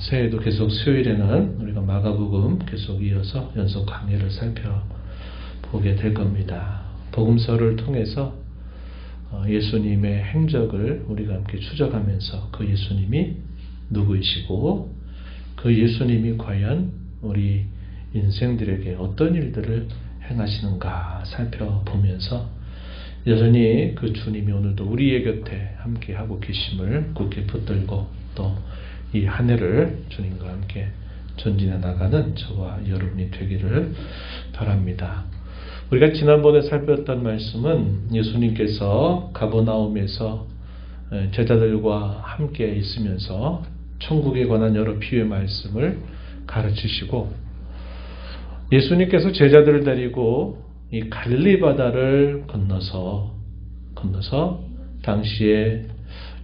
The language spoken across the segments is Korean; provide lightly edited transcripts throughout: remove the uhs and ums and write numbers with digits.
새해에도 계속 수요일에는 우리가 마가복음 계속 이어서 연속 강의를 살펴보게 될 겁니다. 복음서를 통해서 예수님의 행적을 우리가 함께 추적하면서 그 예수님이 누구이시고 그 예수님이 과연 우리 인생들에게 어떤 일들을 행하시는가 살펴보면서 여전히 그 주님이 오늘도 우리의 곁에 함께하고 계심을 굳게 붙들고 또 이 한 해를 주님과 함께 전진해 나가는 저와 여러분이 되기를 바랍니다. 우리가 지난번에 살펴봤던 말씀은 예수님께서 가버나움에서 제자들과 함께 있으면서 천국에 관한 여러 비유의 말씀을 가르치시고 예수님께서 제자들을 데리고 이 갈릴리 바다를 건너서 당시에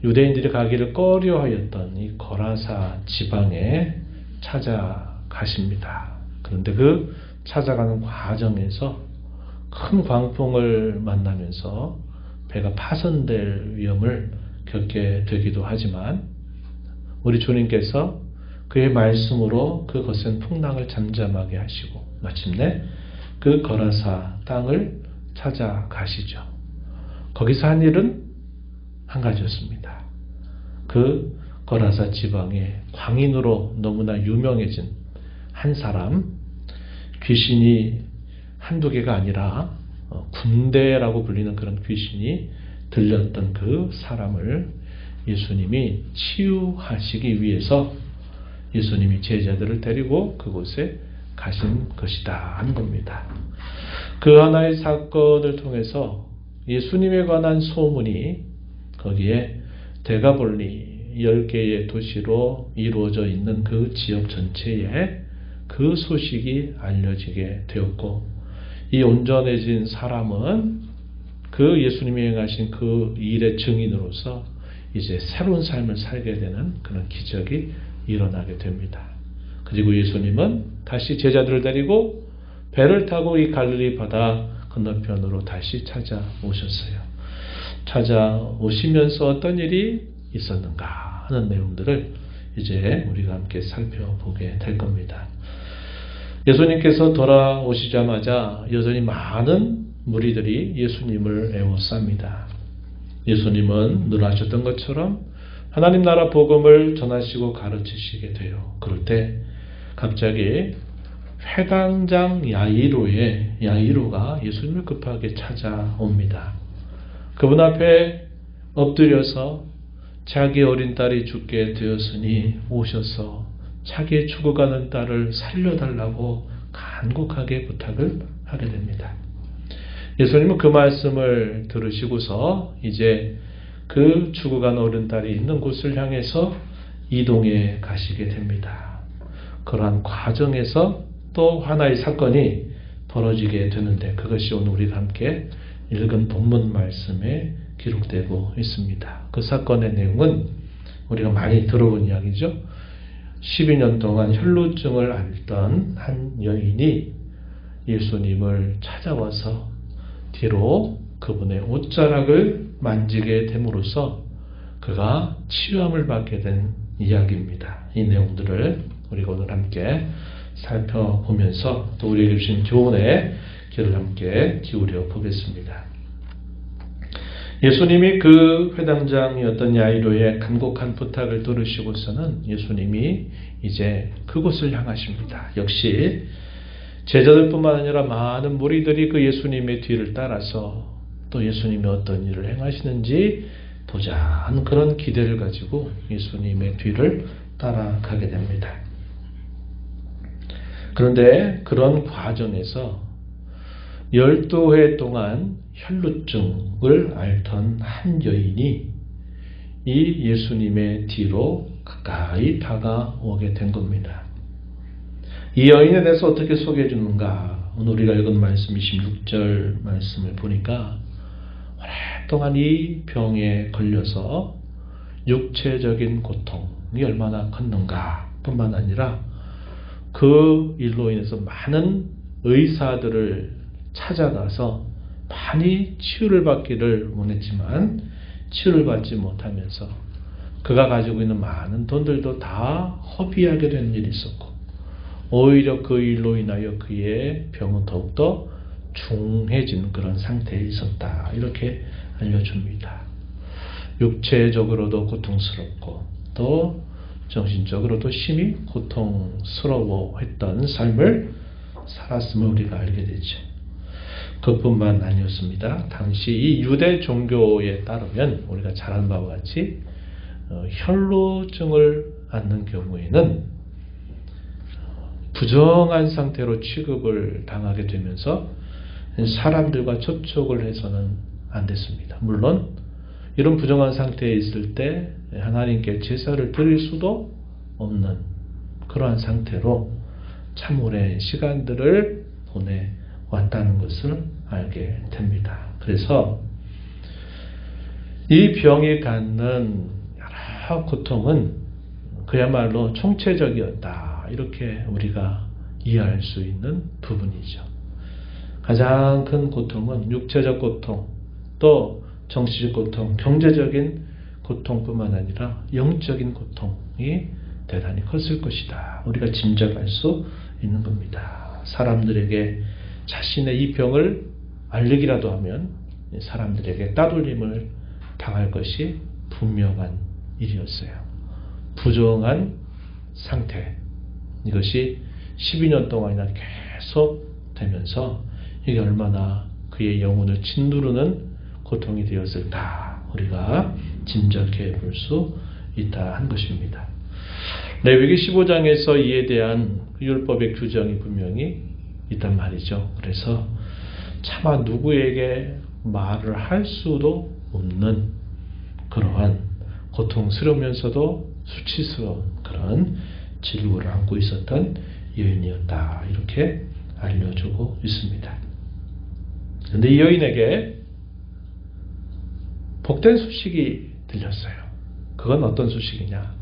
유대인들이 가기를 꺼려하였던 이 거라사 지방에 찾아가십니다. 그런데 그 찾아가는 과정에서 큰 광풍을 만나면서 배가 파손될 위험을 겪게 되기도 하지만 우리 주님께서 그의 말씀으로 그 거센 풍랑을 잠잠하게 하시고 마침내 그 거라사 땅을 찾아가시죠. 거기서 한 일은 한 가지였습니다. 그 거라사 지방의 광인으로 너무나 유명해진 한 사람, 귀신이 한두 개가 아니라 군대라고 불리는 그런 귀신이 들렸던 그 사람을 예수님이 치유하시기 위해서 예수님이 제자들을 데리고 그곳에 가신 것이다 하는 겁니다. 그 하나의 사건을 통해서 예수님에 관한 소문이 거기에 데가볼리 10개의 도시로 이루어져 있는 그 지역 전체에 그 소식이 알려지게 되었고 이 온전해진 사람은 그 예수님이 행하신 그 일의 증인으로서 이제 새로운 삶을 살게 되는 그런 기적이 일어나게 됩니다. 그리고 예수님은 다시 제자들을 데리고 배를 타고 이 갈릴리 바다 건너편으로 다시 찾아오셨어요. 찾아오시면서 어떤 일이 있었는가 하는 내용들을 이제 우리가 함께 살펴보게 될 겁니다. 예수님께서 돌아오시자마자 여전히 많은 무리들이 예수님을 애워쌉니다. 예수님은 늘 하셨던 것처럼 하나님 나라 복음을 전하시고 가르치시게 돼요. 그럴 때 갑자기 회당장 야이로가 예수님을 급하게 찾아옵니다. 그분 앞에 엎드려서 자기 어린 딸이 죽게 되었으니 오셔서 자기의 죽어가는 딸을 살려달라고 간곡하게 부탁을 하게 됩니다. 예수님은 그 말씀을 들으시고서 이제 그 죽어간 어린 딸이 있는 곳을 향해서 이동해 가시게 됩니다. 그러한 과정에서 또 하나의 사건이 벌어지게 되는데 그것이 오늘 우리가 함께 읽은 본문 말씀에 기록되고 있습니다. 그 사건의 내용은 우리가 많이 들어본 이야기죠. 12년 동안 혈루증을 앓던 한 여인이 예수님을 찾아와서 뒤로 그분의 옷자락을 만지게 됨으로써 그가 치유함을 받게 된 이야기입니다. 이 내용들을 우리가 오늘 함께 살펴보면서 또 우리에게 주신 교훈에 귀를 함께 기울여 보겠습니다. 예수님이 그 회당장이었던 야이로의 간곡한 부탁을 들으시고서는 예수님이 이제 그곳을 향하십니다. 역시 제자들뿐만 아니라 많은 무리들이 그 예수님의 뒤를 따라서 또 예수님이 어떤 일을 행하시는지 보자 하는 그런 기대를 가지고 예수님의 뒤를 따라가게 됩니다. 그런데 그런 과정에서 12해 동안 혈루증을 앓던 한 여인이 이 예수님의 뒤로 가까이 다가오게 된 겁니다. 이 여인에 대해서 어떻게 소개해 주는가? 오늘 우리가 읽은 말씀 26절 말씀을 보니까 오랫동안 이 병에 걸려서 육체적인 고통이 얼마나 컸는가 뿐만 아니라 그 일로 인해서 많은 의사들을 찾아가서 많이 치유를 받기를 원했지만 치유를 받지 못하면서 그가 가지고 있는 많은 돈들도 다 허비하게 되는 일이 있었고, 오히려 그 일로 인하여 그의 병은 더욱더 중해진 그런 상태에 있었다. 이렇게 알려줍니다. 육체적으로도 고통스럽고 또 정신적으로도 심히 고통스러워했던 삶을 살았음을 우리가 알게 되죠. 그뿐만 아니었습니다. 당시 이 유대 종교에 따르면 우리가 잘 아는 바와 같이 혈루증을 앓는 경우에는 부정한 상태로 취급을 당하게 되면서 사람들과 접촉을 해서는 안 됐습니다. 물론 이런 부정한 상태에 있을 때 하나님께 제사를 드릴 수도 없는 그러한 상태로 참 오랜 시간들을 보내왔다는 것을 알게 됩니다. 그래서 이 병이 갖는 여러 고통은 그야말로 총체적이었다. 이렇게 우리가 이해할 수 있는 부분이죠. 가장 큰 고통은 육체적 고통, 또 정신적 고통, 경제적인 고통뿐만 아니라 영적인 고통이 대단히 컸을 것이다. 우리가 짐작할 수 있는 겁니다. 사람들에게 자신의 이 병을 알리기라도 하면 사람들에게 따돌림을 당할 것이 분명한 일이었어요. 부정한 상태, 이것이 12년 동안이나 계속 되면서 이게 얼마나 그의 영혼을 짓누르는 고통이 되었을까 우리가 짐작해 볼 수 있다 한 것입니다. 레위기 15장에서 이에 대한 율법의 규정이 분명히 있단 말이죠. 그래서 차마 누구에게 말을 할 수도 없는 그러한 고통스러우면서도 수치스러운 그런 질고를 안고 있었던 여인이었다. 이렇게 알려주고 있습니다. 그런데 이 여인에게 복된 소식이 들렸어요. 그건 어떤 소식이냐?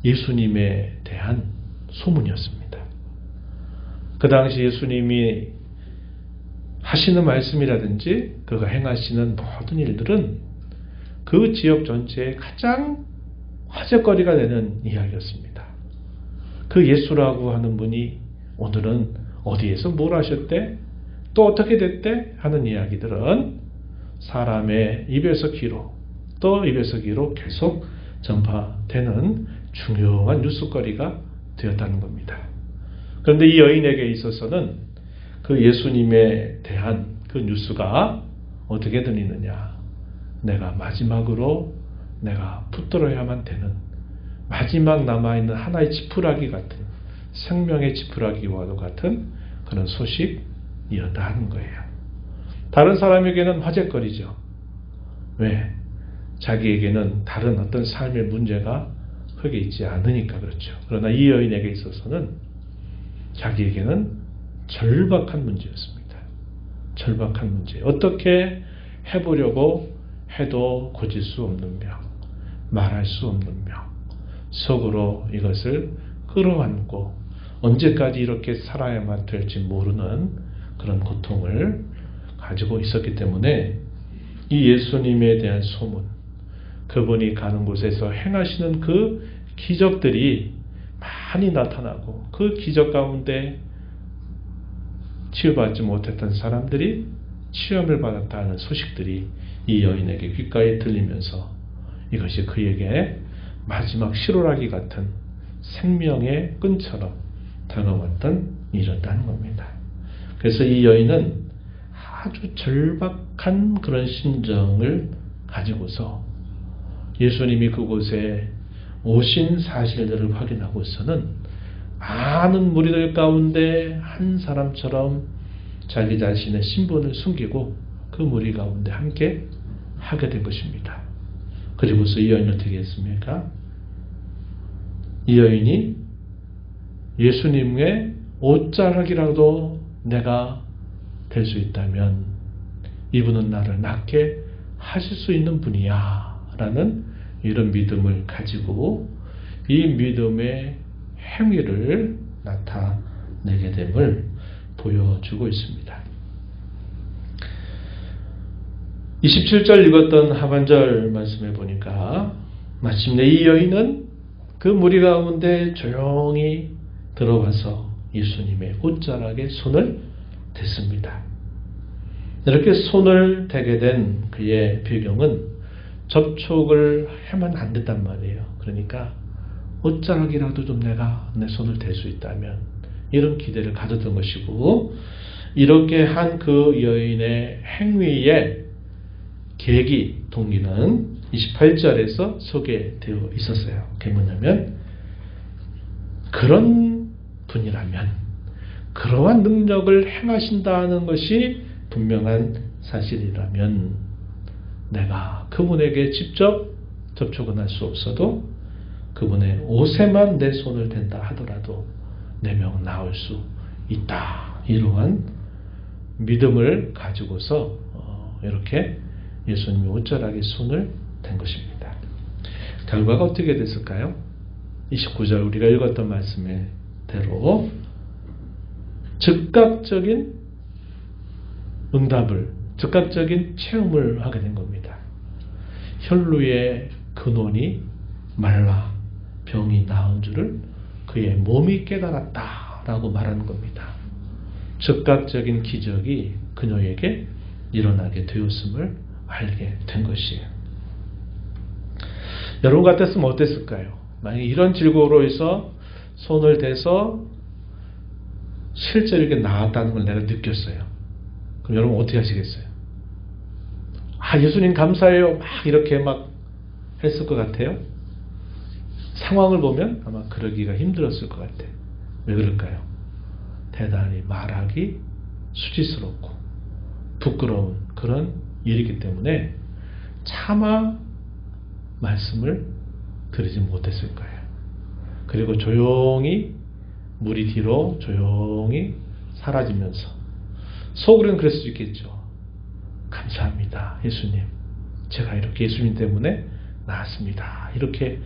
예수님에 대한 소문이었습니다. 그 당시 예수님이 하시는 말씀이라든지 그가 행하시는 모든 일들은 그 지역 전체에 가장 화제거리가 되는 이야기였습니다. 그 예수라고 하는 분이 오늘은 어디에서 뭘 하셨대? 또 어떻게 됐대? 하는 이야기들은 사람의 입에서 귀로 또 입에서 귀로 계속 전파되는 중요한 뉴스거리가 되었다는 겁니다. 그런데 이 여인에게 있어서는 그 예수님에 대한 그 뉴스가 어떻게 들리느냐? 내가 마지막으로 내가 붙들어야만 되는 마지막 남아있는 하나의 지푸라기 같은 생명의 지푸라기와도 같은 그런 소식이었다 하는 거예요. 다른 사람에게는 화제거리죠. 왜? 자기에게는 다른 어떤 삶의 문제가 크게 있지 않으니까 그렇죠. 그러나 이 여인에게 있어서는 자기에게는 절박한 문제였습니다. 절박한 문제. 어떻게 해보려고 해도 고칠 수 없는 병, 말할 수 없는 병, 속으로 이것을 끌어안고 언제까지 이렇게 살아야만 될지 모르는 그런 고통을 가지고 있었기 때문에 이 예수님에 대한 소문, 그분이 가는 곳에서 행하시는 그 기적들이 많이 나타나고 그 기적 가운데 치유받지 못했던 사람들이 치유를 받았다는 소식들이 이 여인에게 귓가에 들리면서 이것이 그에게 마지막 실오라기 같은 생명의 끈처럼 다가왔던 일이었다는 겁니다. 그래서 이 여인은 아주 절박한 그런 심정을 가지고서 예수님이 그곳에 오신 사실들을 확인하고서는 많은 무리들 가운데 한 사람처럼 자기 자신의 신분을 숨기고 그 무리 가운데 함께 하게 된 것입니다. 그리고서 이 여인은 어떻게 했습니까? 이 여인이 예수님의 옷자락이라도 내가 될 수 있다면 이분은 나를 낫게 하실 수 있는 분이야 라는 이런 믿음을 가지고 이 믿음의 행위를 나타내게 됨을 보여주고 있습니다. 27절 읽었던 하반절 말씀해 보니까 마침내 이 여인은 그 무리 가운데 조용히 들어와서 예수님의 옷자락에 손을 댔습니다. 이렇게 손을 대게 된 그의 배경은 접촉을 하면 안 됐단 말이에요. 그러니까 옷자락이라도 좀 내가 내 손을 댈 수 있다면 이런 기대를 가졌던 것이고, 이렇게 한 그 여인의 행위의 계기, 동기는 28절에서 소개되어 있었어요. 그게 뭐냐면, 그런 분이라면 그러한 능력을 행하신다는 것이 분명한 사실이라면 내가 그분에게 직접 접촉은 할 수 없어도 그분의 옷에만 내 손을 댄다 하더라도 내 명 나올 수 있다. 이러한 믿음을 가지고서 이렇게 예수님이 옷자락에 손을 댄 것입니다. 결과가 어떻게 됐을까요? 29절 우리가 읽었던 말씀대로 즉각적인 응답을, 즉각적인 체험을 하게 된 겁니다. 혈루의 근원이 말라 병이 나은 줄을 그의 몸이 깨달았다라고 말하는 겁니다. 즉각적인 기적이 그녀에게 일어나게 되었음을 알게 된 것이에요. 여러분 같았으면 어땠을까요? 만약에 이런 질고로 해서 손을 대서 실제로 이렇게 나았다는 걸 내가 느꼈어요. 그럼 여러분 어떻게 하시겠어요? 예수님 감사해요. 막 이렇게 막 했을 것 같아요. 상황을 보면 아마 그러기가 힘들었을 것 같아요. 왜 그럴까요? 대단히 말하기 수치스럽고 부끄러운 그런 일이기 때문에 차마 말씀을 드리지 못했을 거예요. 그리고 조용히 무리 뒤로 조용히 사라지면서 속으로는 그럴 수도 있겠죠. 감사합니다, 예수님. 제가 이렇게 예수님 때문에 나았습니다. 이렇게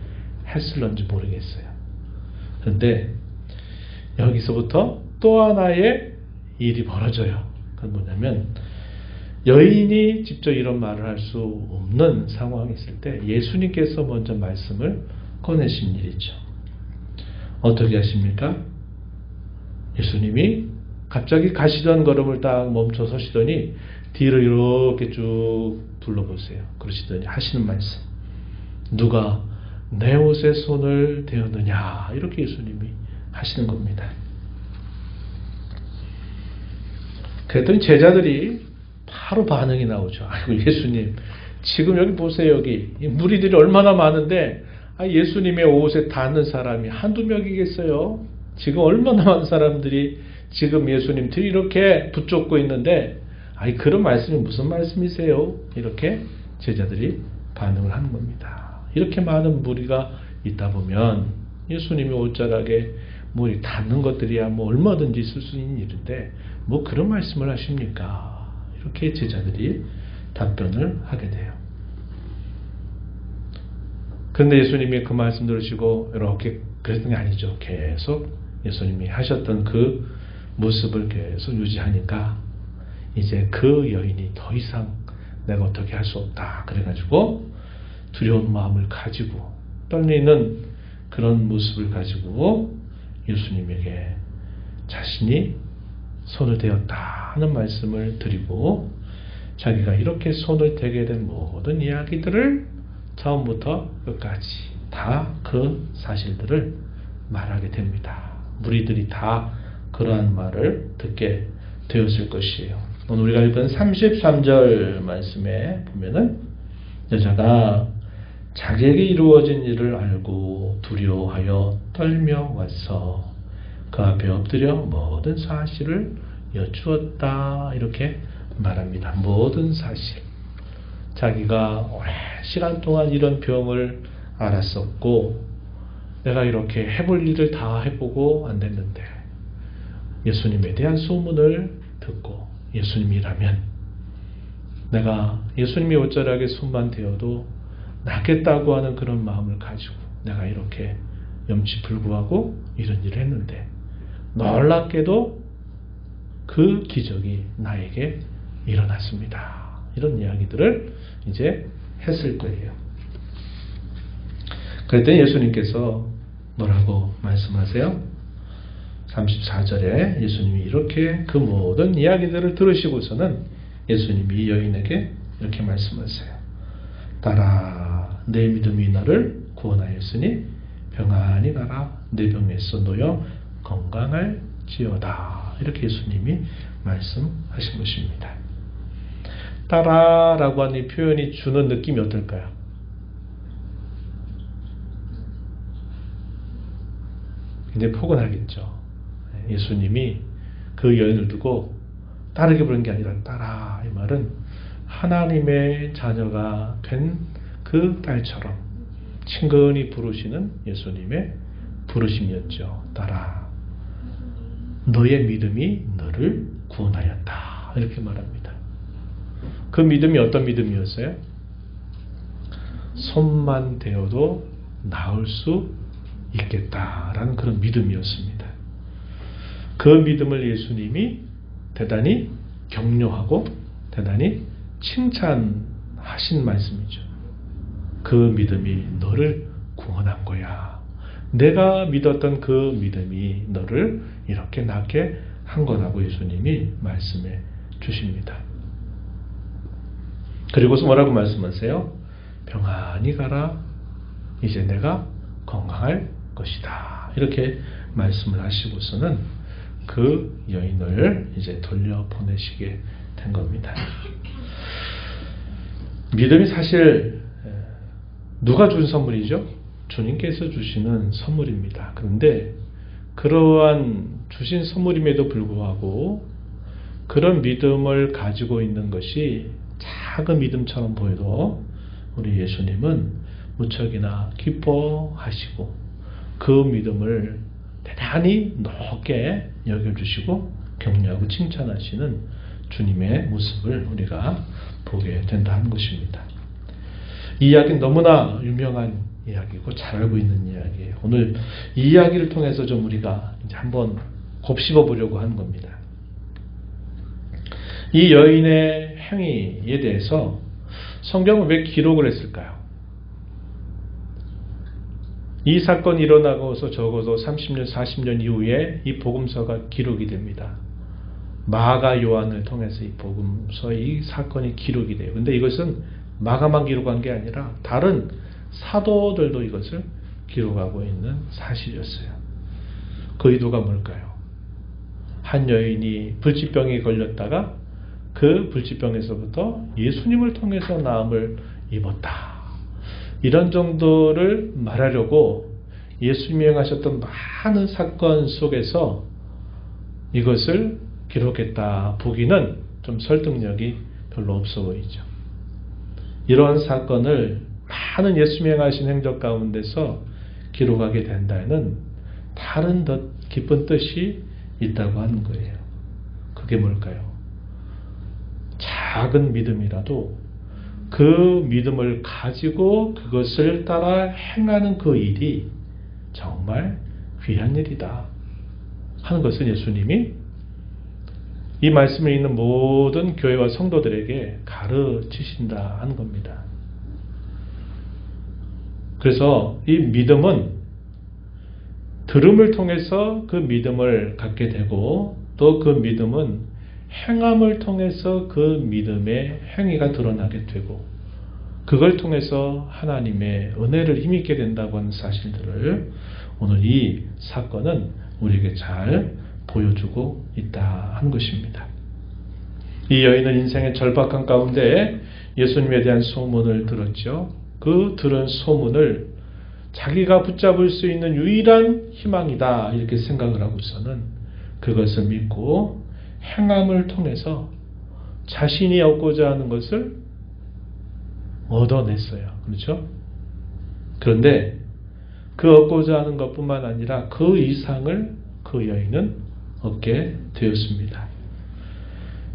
했을런지 모르겠어요. 그런데 여기서부터 또 하나의 일이 벌어져요. 그건 뭐냐면 여인이 직접 이런 말을 할 수 없는 상황이 있을 때 예수님께서 먼저 말씀을 꺼내신 일이죠. 어떻게 하십니까? 예수님이 갑자기 가시던 걸음을 딱 멈춰 서시더니 뒤로 이렇게 쭉 둘러보세요. 그러시더니 하시는 말씀, 누가 내 옷에 손을 대었느냐, 이렇게 예수님이 하시는 겁니다. 그랬더니 제자들이 바로 반응이 나오죠. 아이고 예수님, 지금 여기 보세요. 여기 무리들이 얼마나 많은데 예수님의 옷에 닿는 사람이 한두 명이겠어요. 지금 얼마나 많은 사람들이 지금 예수님 뒤 이렇게 붙잡고 있는데 그런 말씀이 무슨 말씀이세요? 이렇게 제자들이 반응을 하는 겁니다. 이렇게 많은 무리가 있다 보면 예수님이 옷자락에 물이 닿는 것들이야 뭐 얼마든지 있을 수 있는 일인데 뭐 그런 말씀을 하십니까? 이렇게 제자들이 답변을 하게 돼요. 그런데 예수님이 그 말씀 들으시고 이렇게 그랬던 게 아니죠. 계속 예수님이 하셨던 그 모습을 계속 유지하니까 이제 그 여인이 더 이상 내가 어떻게 할 수 없다 그래가지고 두려운 마음을 가지고 떨리는 그런 모습을 가지고 예수님에게 자신이 손을 대었다 하는 말씀을 드리고 자기가 이렇게 손을 대게 된 모든 이야기들을 처음부터 끝까지 다 그 사실들을 말하게 됩니다. 무리들이 다 그러한 말을 듣게 되었을 것이에요. 오늘 우리가 읽은 33절 말씀에 보면은 여자가 자기에게 이루어진 일을 알고 두려워하여 떨며 와서 그 앞에 엎드려 모든 사실을 여쭈었다 이렇게 말합니다. 모든 사실. 자기가 오랜 시간 동안 이런 병을 알았었고 내가 이렇게 해볼 일을 다 해보고 안 됐는데 예수님에 대한 소문을 듣고 예수님이라면 내가 예수님의 옷자락에 손만 대어도 낫겠다고 하는 그런 마음을 가지고 내가 이렇게 염치불구하고 이런 일을 했는데 놀랍게도 그 기적이 나에게 일어났습니다. 이런 이야기들을 이제 했을 거예요. 그랬더니 예수님께서 뭐라고 말씀하세요? 34절에 예수님이 이렇게 그 모든 이야기들을 들으시고서는 예수님이 이 여인에게 이렇게 말씀하세요. 따라, 내 믿음이 너를 구원하였으니 평안히 가라. 내 병에서 놓여 건강할지어다. 이렇게 예수님이 말씀하신 것입니다. 따라라고 하는 이 표현이 주는 느낌이 어떨까요? 굉장히 포근하겠죠. 예수님이 그 여인을 두고 따르게 부른 게 아니라 따라, 이 말은 하나님의 자녀가 된 그 딸처럼 친근히 부르시는 예수님의 부르심이었죠. 따라, 너의 믿음이 너를 구원하였다. 이렇게 말합니다. 그 믿음이 어떤 믿음이었어요? 손만 대어도 나을 수 있겠다라는 그런 믿음이었습니다. 그 믿음을 예수님이 대단히 격려하고 대단히 칭찬하신 말씀이죠. 그 믿음이 너를 구원한 거야. 내가 믿었던 그 믿음이 너를 이렇게 낫게 한 거라고 예수님이 말씀해 주십니다. 그리고서 뭐라고 말씀하세요? 평안히 가라. 이제 내가 건강할 것이다. 이렇게 말씀을 하시고서는 그 여인을 이제 돌려보내시게 된 겁니다. 믿음이 사실 누가 준 선물이죠? 주님께서 주시는 선물입니다. 그런데 그러한 주신 선물임에도 불구하고 그런 믿음을 가지고 있는 것이 작은 믿음처럼 보여도 우리 예수님은 무척이나 기뻐하시고 그 믿음을 대단히 높게 여겨주시고 격려하고 칭찬하시는 주님의 모습을 우리가 보게 된다는 것입니다. 이 이야기는 너무나 유명한 이야기고 잘 알고 있는 이야기예요. 오늘 이 이야기를 통해서 좀 우리가 이제 한번 곱씹어 보려고 하는 겁니다. 이 여인의 행위에 대해서 성경은 왜 기록을 했을까요? 이 사건이 일어나고서 적어도 30년, 40년 이후에 이 복음서가 기록이 됩니다. 마가 요한을 통해서 이 복음서, 이 사건이 기록이 돼요. 근데 이것은 마가만 기록한 게 아니라 다른 사도들도 이것을 기록하고 있는 사실이었어요. 그 의도가 뭘까요? 한 여인이 불치병에 걸렸다가 그 불치병에서부터 예수님을 통해서 나음을 입었다. 이런 정도를 말하려고 예수님이 행하셨던 많은 사건 속에서 이것을 기록했다 보기는 좀 설득력이 별로 없어 보이죠. 이러한 사건을 많은 예수님이 행하신 행적 가운데서 기록하게 된다는 다른 더 깊은 뜻이 있다고 하는 거예요. 그게 뭘까요? 작은 믿음이라도 그 믿음을 가지고 그것을 따라 행하는 그 일이 정말 귀한 일이다 하는 것은 예수님이 이 말씀에 있는 모든 교회와 성도들에게 가르치신다 하는 겁니다. 그래서 이 믿음은 들음을 통해서 그 믿음을 갖게 되고 또 그 믿음은 행함을 통해서 그 믿음의 행위가 드러나게 되고 그걸 통해서 하나님의 은혜를 힘입게 된다고 하는 사실들을 오늘 이 사건은 우리에게 잘 보여주고 있다 한 것입니다. 이 여인은 인생의 절박한 가운데 예수님에 대한 소문을 들었죠. 그 들은 소문을 자기가 붙잡을 수 있는 유일한 희망이다 이렇게 생각을 하고서는 그것을 믿고 행함을 통해서 자신이 얻고자 하는 것을 얻어냈어요. 그렇죠? 그런데 그 얻고자 하는 것뿐만 아니라 그 이상을 그 여인은 얻게 되었습니다.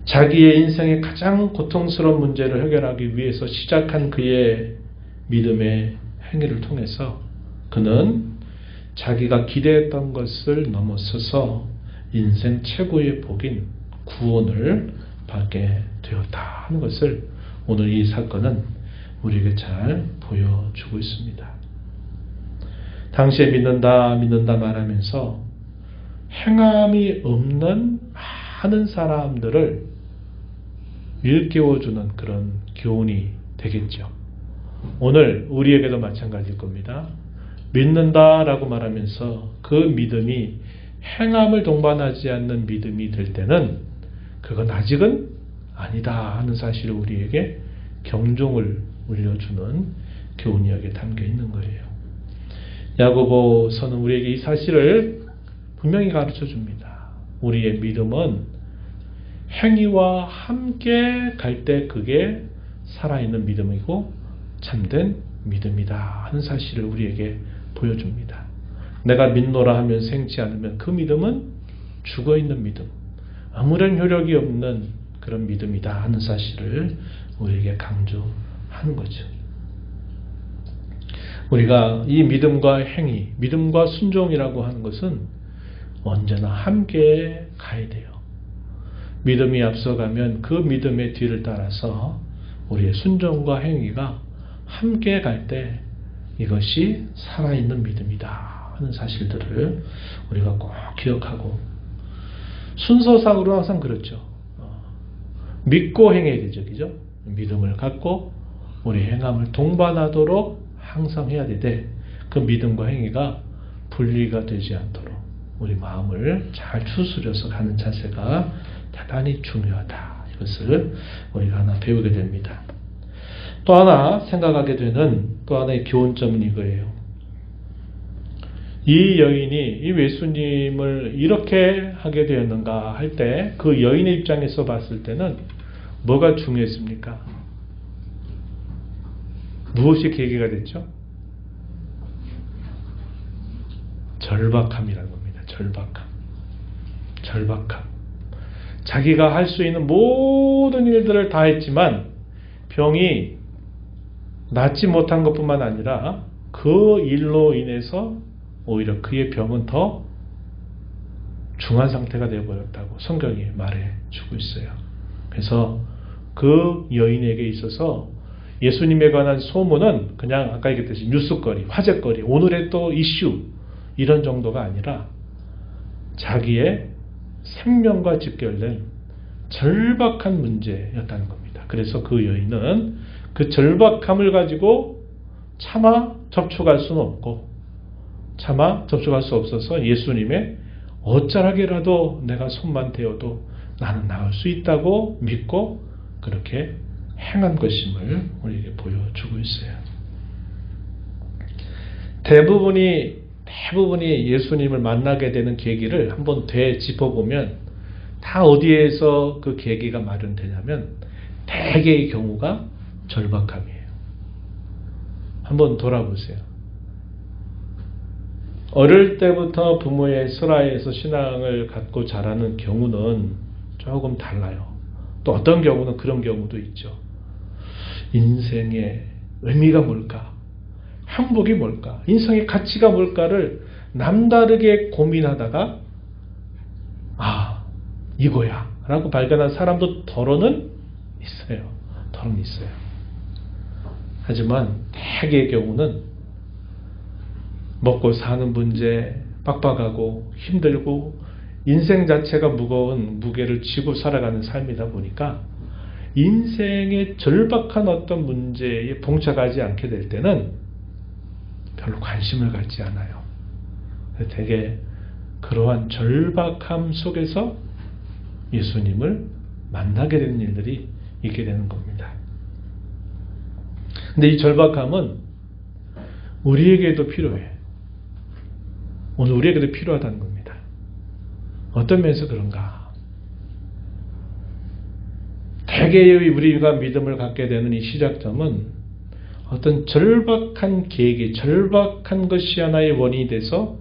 자기의 인생의 가장 고통스러운 문제를 해결하기 위해서 시작한 그의 믿음의 행위를 통해서 그는 자기가 기대했던 것을 넘어서서 인생 최고의 복인 구원을 받게 되었다 하는 것을 오늘 이 사건은 우리에게 잘 보여주고 있습니다. 당시에 믿는다 말하면서 행함이 없는 많은 사람들을 일깨워주는 그런 교훈이 되겠죠. 오늘 우리에게도 마찬가지일 겁니다. 믿는다라고 말하면서 그 믿음이 행함을 동반하지 않는 믿음이 될 때는 그건 아직은 아니다 하는 사실을 우리에게 경종을 울려주는 교훈이 여기에 담겨 있는 거예요. 야고보서는 우리에게 이 사실을 분명히 가르쳐 줍니다. 우리의 믿음은 행위와 함께 갈 때 그게 살아있는 믿음이고 참된 믿음이다 하는 사실을 우리에게 보여줍니다. 내가 믿노라 하면서 행치 않으면 그 믿음은 죽어있는 믿음, 아무런 효력이 없는 그런 믿음이다 하는 사실을 우리에게 강조하는 거죠. 우리가 이 믿음과 행위, 믿음과 순종이라고 하는 것은 언제나 함께 가야 돼요. 믿음이 앞서가면 그 믿음의 뒤를 따라서 우리의 순종과 행위가 함께 갈 때 이것이 살아있는 믿음이다 하는 사실들을 우리가 꼭 기억하고, 순서상으로 항상 그렇죠. 믿고 행해야 되죠. 그죠? 믿음을 갖고 우리 행함을 동반하도록 항상 해야 되되, 그 믿음과 행위가 분리가 되지 않도록 우리 마음을 잘 추스려서 가는 자세가 대단히 중요하다. 이것을 우리가 하나 배우게 됩니다. 또 하나 생각하게 되는 또 하나의 교훈점은 이거예요. 이 여인이 이 예수님을 이렇게 하게 되었는가 할 때 그 여인의 입장에서 봤을 때는 뭐가 중요했습니까? 무엇이 계기가 됐죠? 절박함이라는 겁니다. 절박함. 자기가 할 수 있는 모든 일들을 다 했지만 병이 낫지 못한 것뿐만 아니라 그 일로 인해서 오히려 그의 병은 더 중한 상태가 되어버렸다고 성경이 말해주고 있어요. 그래서 그 여인에게 있어서 예수님에 관한 소문은 그냥 아까 얘기했듯이 뉴스거리, 화제거리, 오늘의 또 이슈 이런 정도가 아니라 자기의 생명과 직결된 절박한 문제였다는 겁니다. 그래서 그 여인은 그 절박함을 가지고 차마 접촉할 수는 없고, 차마 접촉할 수 없어서 예수님의 어쩌라게라도 내가 손만 대어도 나는 나을 수 있다고 믿고 그렇게 행한 것임을 우리에게 보여주고 있어요. 대부분이 예수님을 만나게 되는 계기를 한번 되짚어보면 다 어디에서 그 계기가 마련되냐면 대개의 경우가 절박함이에요. 한번 돌아보세요. 어릴 때부터 부모의 설하에서 신앙을 갖고 자라는 경우는 조금 달라요. 또 어떤 경우는 그런 경우도 있죠. 인생의 의미가 뭘까? 행복이 뭘까? 인생의 가치가 뭘까를 남다르게 고민하다가 이거야 라고 발견한 사람도 더러는 있어요. 하지만 대개의 경우는 먹고 사는 문제, 빡빡하고 힘들고 인생 자체가 무거운 무게를 지고 살아가는 삶이다 보니까 인생의 절박한 어떤 문제에 봉착하지 않게 될 때는 별로 관심을 갖지 않아요. 되게 그러한 절박함 속에서 예수님을 만나게 되는 일들이 있게 되는 겁니다. 근데 이 절박함은 우리에게도 필요해. 오늘 우리에게도 필요하다는 겁니다. 어떤 면에서 그런가? 대개의 우리가 믿음을 갖게 되는 이 시작점은 어떤 절박한 계기, 절박한 것이 하나의 원인이 돼서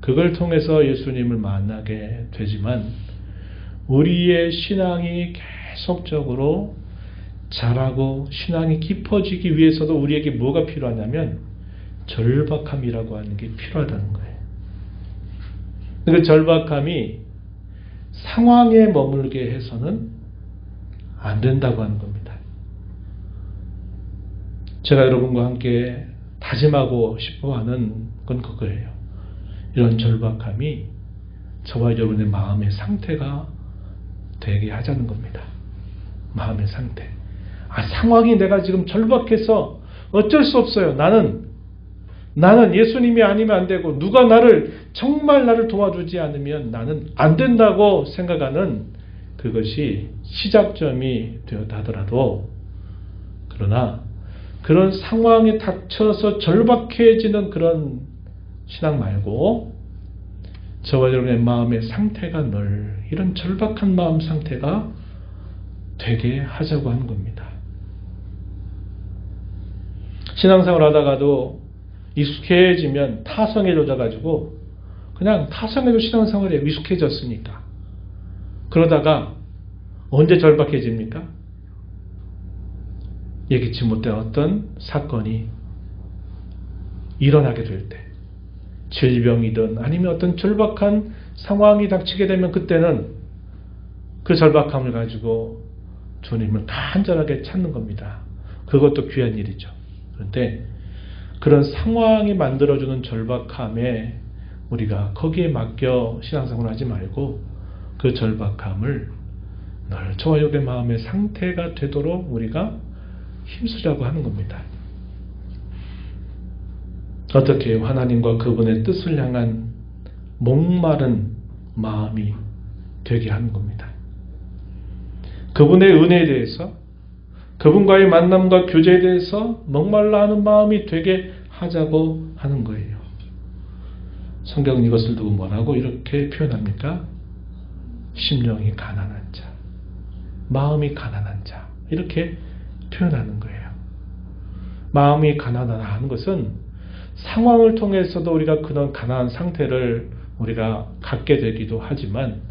그걸 통해서 예수님을 만나게 되지만, 우리의 신앙이 계속적으로 자라고 신앙이 깊어지기 위해서도 우리에게 뭐가 필요하냐면 절박함이라고 하는 게 필요하다는 거예요. 그 절박함이 상황에 머물게 해서는 안 된다고 하는 겁니다. 제가 여러분과 함께 다짐하고 싶어하는 건 그거예요. 이런 절박함이 저와 여러분의 마음의 상태가 되게 하자는 겁니다. 마음의 상태. 상황이 내가 지금 절박해서 어쩔 수 없어요. 나는 예수님이 아니면 안 되고 누가 정말 나를 도와주지 않으면 나는 안 된다고 생각하는 그것이 시작점이 되었다 하더라도, 그러나 그런 상황에 닥쳐서 절박해지는 그런 신앙 말고 저와 여러분의 마음의 상태가 늘 이런 절박한 마음 상태가 되게 하자고 하는 겁니다. 신앙생활 하다가도 익숙해지면 타성해져가지고 그냥 타성해도 신앙생활에 익숙해졌으니까 그러다가 언제 절박해집니까? 예기치 못한 어떤 사건이 일어나게 될 때, 질병이든 아니면 어떤 절박한 상황이 닥치게 되면 그때는 그 절박함을 가지고 주님을 간절하게 찾는 겁니다. 그것도 귀한 일이죠. 그런데 그런 상황이 만들어주는 절박함에 우리가 거기에 맡겨 신앙생활을 하지 말고 그 절박함을 늘 저와 여러분의 마음의 상태가 되도록 우리가 힘쓰자고 하는 겁니다. 어떻게 하나님과 그분의 뜻을 향한 목마른 마음이 되게 하는 겁니다. 그분의 은혜에 대해서, 그분과의 만남과 교제에 대해서 목말라 하는 마음이 되게 하자고 하는 거예요. 성경은 이것을 두고 뭐라고 이렇게 표현합니까? 심령이 가난한 자, 마음이 가난한 자, 이렇게 표현하는 거예요. 마음이 가난하다는 것은 상황을 통해서도 우리가 그런 가난한 상태를 우리가 갖게 되기도 하지만,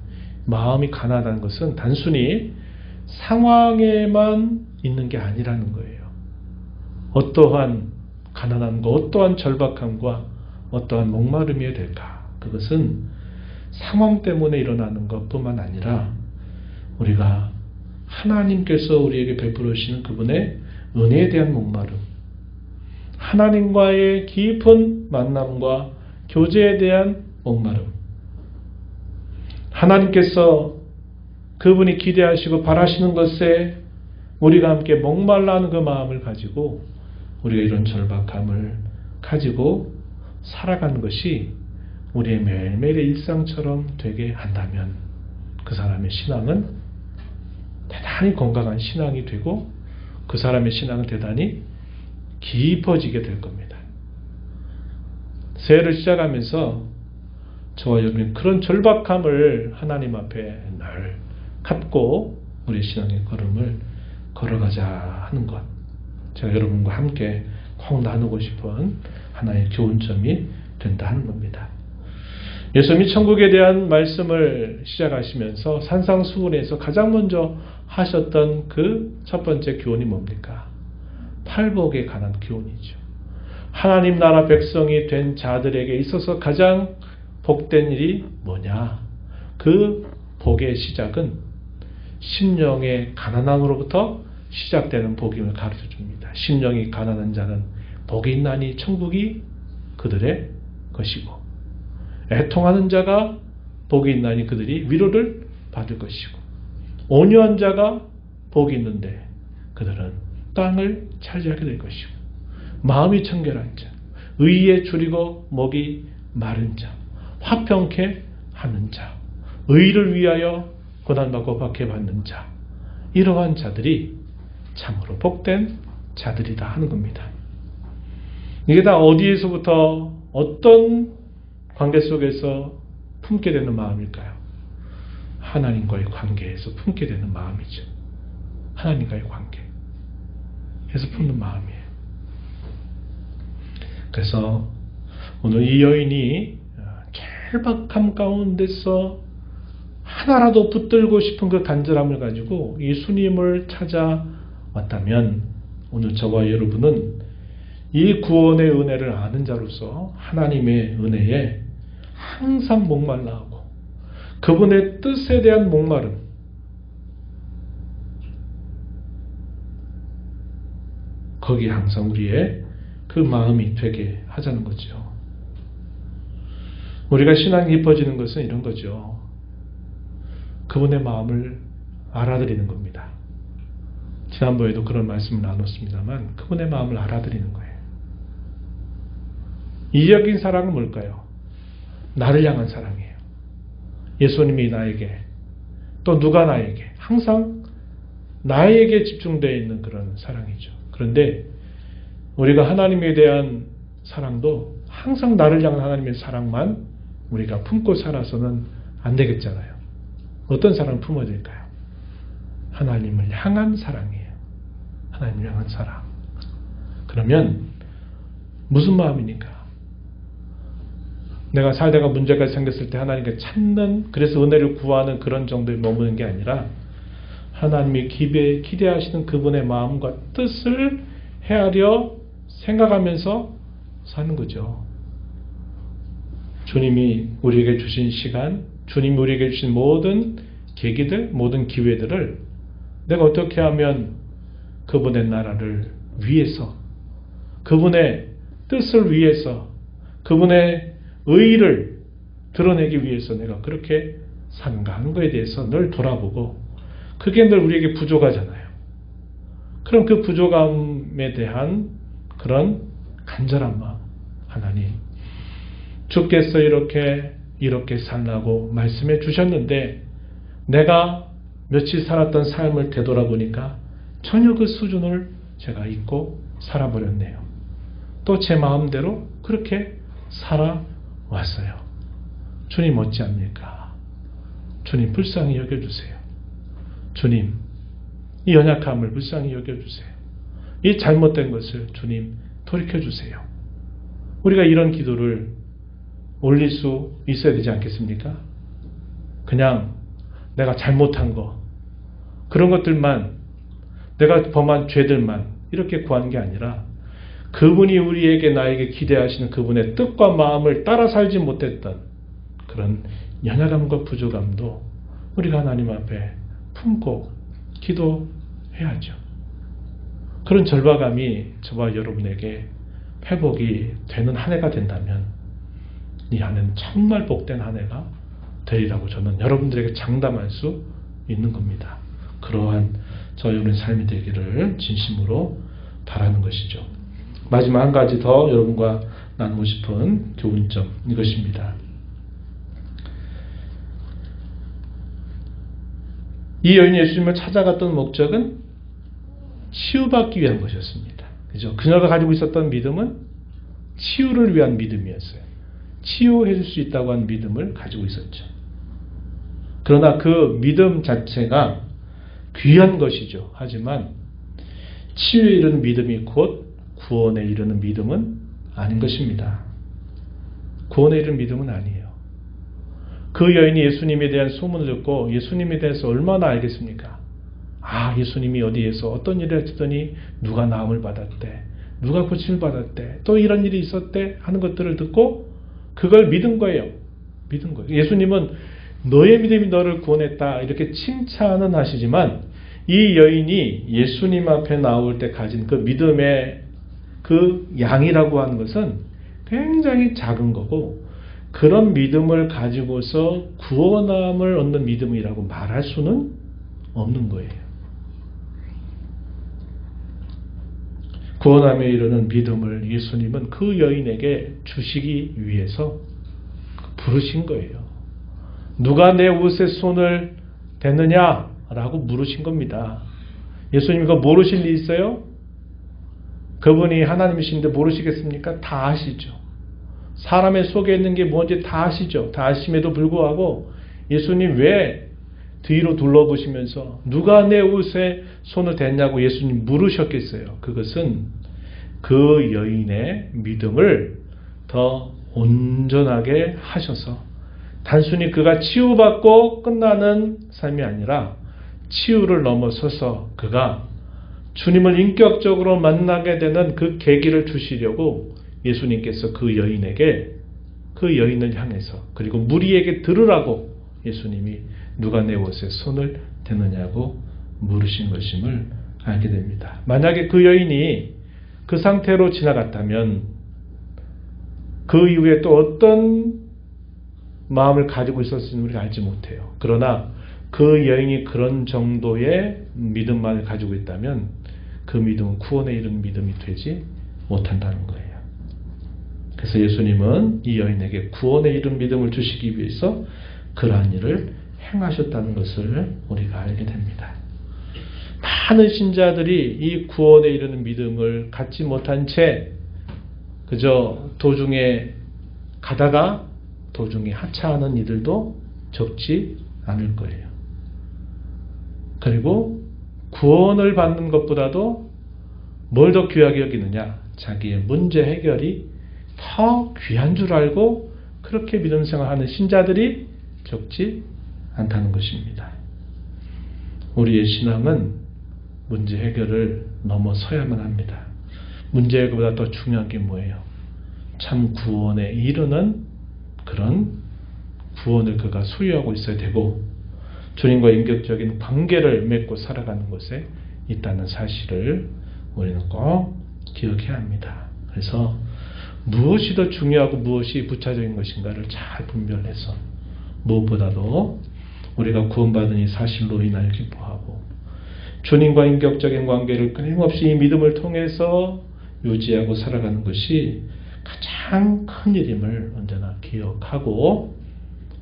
마음이 가난하다는 것은 단순히 상황에만 있는 게 아니라는 거예요. 어떠한 가난함과 어떠한 절박함과 어떠한 목마름이 될까? 그것은 상황 때문에 일어나는 것뿐만 아니라 우리가 하나님께서 우리에게 베풀어 주시는 그분의 은혜에 대한 목마름, 하나님과의 깊은 만남과 교제에 대한 목마름, 하나님께서 그분이 기대하시고 바라시는 것에 우리가 함께 목말라 하는 그 마음을 가지고 우리가 이런 절박함을 가지고 살아가는 것이 우리의 매일매일의 일상처럼 되게 한다면 그 사람의 신앙은 대단히 건강한 신앙이 되고 그 사람의 신앙은 대단히 깊어지게 될 겁니다. 새해를 시작하면서 저와 여러분이 그런 절박함을 하나님 앞에 늘 갖고 우리 신앙의 걸음을 걸어가자 하는 것, 제가 여러분과 함께 꼭 나누고 싶은 하나의 교훈점이 된다 하는 겁니다. 예수님이 천국에 대한 말씀을 시작하시면서 산상수훈에서 가장 먼저 하셨던 그 첫 번째 교훈이 뭡니까? 팔복에 관한 교훈이죠. 하나님 나라 백성이 된 자들에게 있어서 가장 복된 일이 뭐냐? 그 복의 시작은 심령의 가난함으로부터 시작되는 복임을 가르쳐 줍니다. 심령이 가난한 자는 복이 있나니 천국이 그들의 것이고, 애통하는 자가 복이 있나니 그들이 위로를 받을 것이고, 온유한 자가 복이 있는데 그들은 땅을 차지하게 될 것이고, 마음이 청결한 자, 의에 줄이고 목이 마른 자, 화평케 하는 자, 의를 위하여 고난받고 박해받는 자, 이러한 자들이 참으로 복된 자들이다 하는 겁니다. 이게 다 어디에서부터 어떤 관계 속에서 품게 되는 마음일까요? 하나님과의 관계에서 품게 되는 마음이죠. 하나님과의 관계에서 품는 마음이에요. 그래서 오늘 이 여인이 절박함 가운데서 하나라도 붙들고 싶은 그 간절함을 가지고 예수님을 찾아왔다면, 오늘 저와 여러분은 이 구원의 은혜를 아는 자로서 하나님의 은혜에 항상 목말라 하고 그분의 뜻에 대한 목마름, 거기에 항상 우리의 그 마음이 되게 하자는 거죠. 우리가 신앙이 깊어지는 것은 이런 거죠. 그분의 마음을 알아들이는 겁니다. 지난번에도 그런 말씀을 나눴습니다만 그분의 마음을 알아들이는 거예요. 이적인 사랑은 뭘까요? 나를 향한 사랑이에요. 예수님이 나에게, 또 누가 나에게, 항상 나에게 집중되어 있는 그런 사랑이죠. 그런데 우리가 하나님에 대한 사랑도 항상 나를 향한 하나님의 사랑만 우리가 품고 살아서는 안 되겠잖아요. 어떤 사랑을 품어야 될까요? 하나님을 향한 사랑이에요. 하나님을 향한 사랑. 그러면 무슨 마음이니까? 내가 살다가 문제가 생겼을 때 하나님께 찾는, 그래서 은혜를 구하는 그런 정도에 머무는 게 아니라 하나님이 기대하시는 그분의 마음과 뜻을 헤아려 생각하면서 사는 거죠. 주님이 우리에게 주신 시간, 주님이 우리에게 주신 모든 계기들, 모든 기회들을 내가 어떻게 하면 그분의 나라를 위해서, 그분의 뜻을 위해서, 그분의 의의를 드러내기 위해서 내가 그렇게 사는가 하는 것에 대해서 늘 돌아보고, 그게 늘 우리에게 부족하잖아요. 그럼 그 부족함에 대한 그런 간절한 마음, 하나님, 주께서 이렇게 살라고 말씀해 주셨는데 내가 며칠 살았던 삶을 되돌아보니까 전혀 그 수준을 제가 잊고 살아버렸네요. 또 제 마음대로 그렇게 살아왔어요. 주님 어찌합니까? 주님 불쌍히 여겨주세요. 주님 이 연약함을 불쌍히 여겨주세요. 이 잘못된 것을 주님 돌이켜주세요. 우리가 이런 기도를 올릴 수 있어야 되지 않겠습니까? 그냥 내가 잘못한 거, 그런 것들만, 내가 범한 죄들만 이렇게 구하는 게 아니라 그분이 우리에게, 나에게 기대하시는 그분의 뜻과 마음을 따라 살지 못했던 그런 연약함과 부족함도 우리가 하나님 앞에 품고 기도해야죠. 그런 절박함이 저와 여러분에게 회복이 되는 한 해가 된다면 이 한 해는 정말 복된 한 해가 되리라고 저는 여러분들에게 장담할 수 있는 겁니다. 그러한 저희 여러분의 삶이 되기를 진심으로 바라는 것이죠. 마지막 한 가지 더 여러분과 나누고 싶은 교훈점, 이것입니다. 이 여인이 예수님을 찾아갔던 목적은 치유받기 위한 것이었습니다. 그죠? 그녀가 가지고 있었던 믿음은 치유를 위한 믿음이었어요. 치유해 줄 수 있다고 하는 믿음을 가지고 있었죠. 그러나 그 믿음 자체가 귀한 것이죠. 하지만 치유에 이르는 믿음이 곧 구원에 이르는 믿음은 아닌 것입니다. 구원에 이르는 믿음은 아니에요. 그 여인이 예수님에 대한 소문을 듣고 예수님에 대해서 얼마나 알겠습니까? 아, 예수님이 어디에서 어떤 일을 했더니 누가 나음을 받았대, 누가 고침을 받았대, 또 이런 일이 있었대 하는 것들을 듣고 그걸 믿은 거예요. 믿은 거예요. 예수님은 너의 믿음이 너를 구원했다 이렇게 칭찬은 하시지만 이 여인이 예수님 앞에 나올 때 가진 그 믿음의 그 양이라고 하는 것은 굉장히 작은 거고, 그런 믿음을 가지고서 구원함을 얻는 믿음이라고 말할 수는 없는 거예요. 구원함에 이르는 믿음을 예수님은 그 여인에게 주시기 위해서 부르신 거예요. 누가 내 옷에 손을 댔느냐라고 물으신 겁니다. 예수님 이거 모르실 리 있어요? 그분이 하나님이신데 모르시겠습니까? 다 아시죠. 사람의 속에 있는 게 뭔지 다 아시죠. 다 아심에도 불구하고 예수님 왜 뒤로 둘러보시면서 누가 내 옷에 손을 댔냐고 예수님 물으셨겠어요. 그것은 그 여인의 믿음을 더 온전하게 하셔서 단순히 그가 치유받고 끝나는 삶이 아니라 치유를 넘어서서 그가 주님을 인격적으로 만나게 되는 그 계기를 주시려고 예수님께서 그 여인에게, 그 여인을 향해서, 그리고 무리에게 들으라고 예수님이 누가 내 옷에 손을 대느냐고 물으신 것임을 알게 됩니다. 만약에 그 여인이 그 상태로 지나갔다면 그 이후에 또 어떤 마음을 가지고 있었는지 우리가 알지 못해요. 그러나 그 여인이 그런 정도의 믿음만을 가지고 있다면 그 믿음은 구원에 이르는 믿음이 되지 못한다는 거예요. 그래서 예수님은 이 여인에게 구원에 이른 믿음을 주시기 위해서 그러한 일을 행하셨다는 것을 우리가 알게 됩니다. 많은 신자들이 이 구원에 이르는 믿음을 갖지 못한 채 그저 도중에 가다가 도중에 하차하는 이들도 적지 않을 거예요. 그리고 구원을 받는 것보다도 뭘 더 귀하게 여기느냐? 자기의 문제 해결이 더 귀한 줄 알고 그렇게 믿음 생활하는 신자들이 적지 않다는 것입니다. 우리의 신앙은 문제 해결을 넘어서야만 합니다. 문제 해결보다 더 중요한 게 뭐예요? 참 구원에 이르는 그런 구원을 그가 소유하고 있어야 되고 주님과 인격적인 관계를 맺고 살아가는 것에 있다는 사실을 우리는 꼭 기억해야 합니다. 그래서 무엇이 더 중요하고 무엇이 부차적인 것인가를 잘 분별해서 무엇보다도 우리가 구원받은 이 사실로 인하여 기뻐하고 주님과 인격적인 관계를 끊임없이 이 믿음을 통해서 유지하고 살아가는 것이 가장 큰 일임을 언제나 기억하고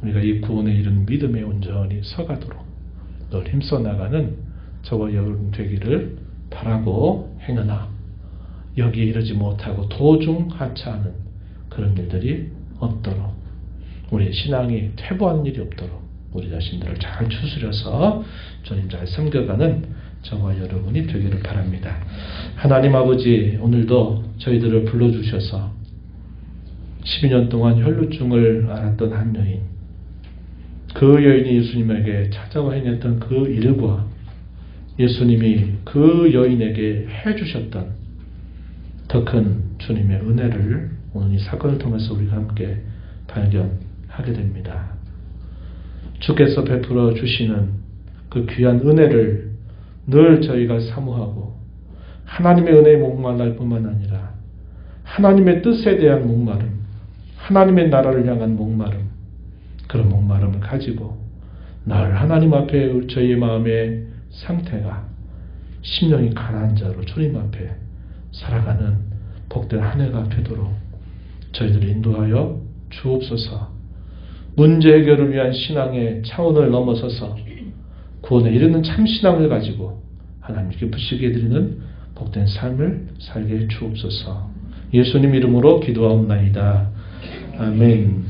우리가 이 구원에 이른 믿음에 온전히 서가도록 늘 힘써 나가는 저와 여러분 되기를 바라고 행하나 여기에 이르지 못하고 도중 하차하는 그런 일들이 없도록 우리의 신앙이 퇴보하는 일이 없도록 우리 자신들을 잘 추스려서 주님 잘 섬겨가는 저와 여러분이 되기를 바랍니다. 하나님 아버지 오늘도 저희들을 불러주셔서 12년 동안 혈루증을 앓았던 한 여인 그 여인이 예수님에게 찾아와 행했던 그 일과 예수님이 그 여인에게 해주셨던 더 큰 주님의 은혜를 오늘 이 사건을 통해서 우리가 함께 발견하게 됩니다. 주께서 베풀어 주시는 그 귀한 은혜를 늘 저희가 사모하고 하나님의 은혜에 목말랄 뿐만 아니라 하나님의 뜻에 대한 목마름, 하나님의 나라를 향한 목마름, 그런 목마름을 가지고 늘 하나님 앞에 저희의 마음의 상태가 심령이 가라앉은 자로 주님 앞에 살아가는 복된 한 해가 되도록 저희들을 인도하여 주옵소서. 문제 해결을 위한 신앙의 차원을 넘어서서 구원에 이르는 참 신앙을 가지고 하나님 기쁘시게 드리는 복된 삶을 살게 해 주옵소서. 예수님 이름으로 기도하옵나이다. 아멘.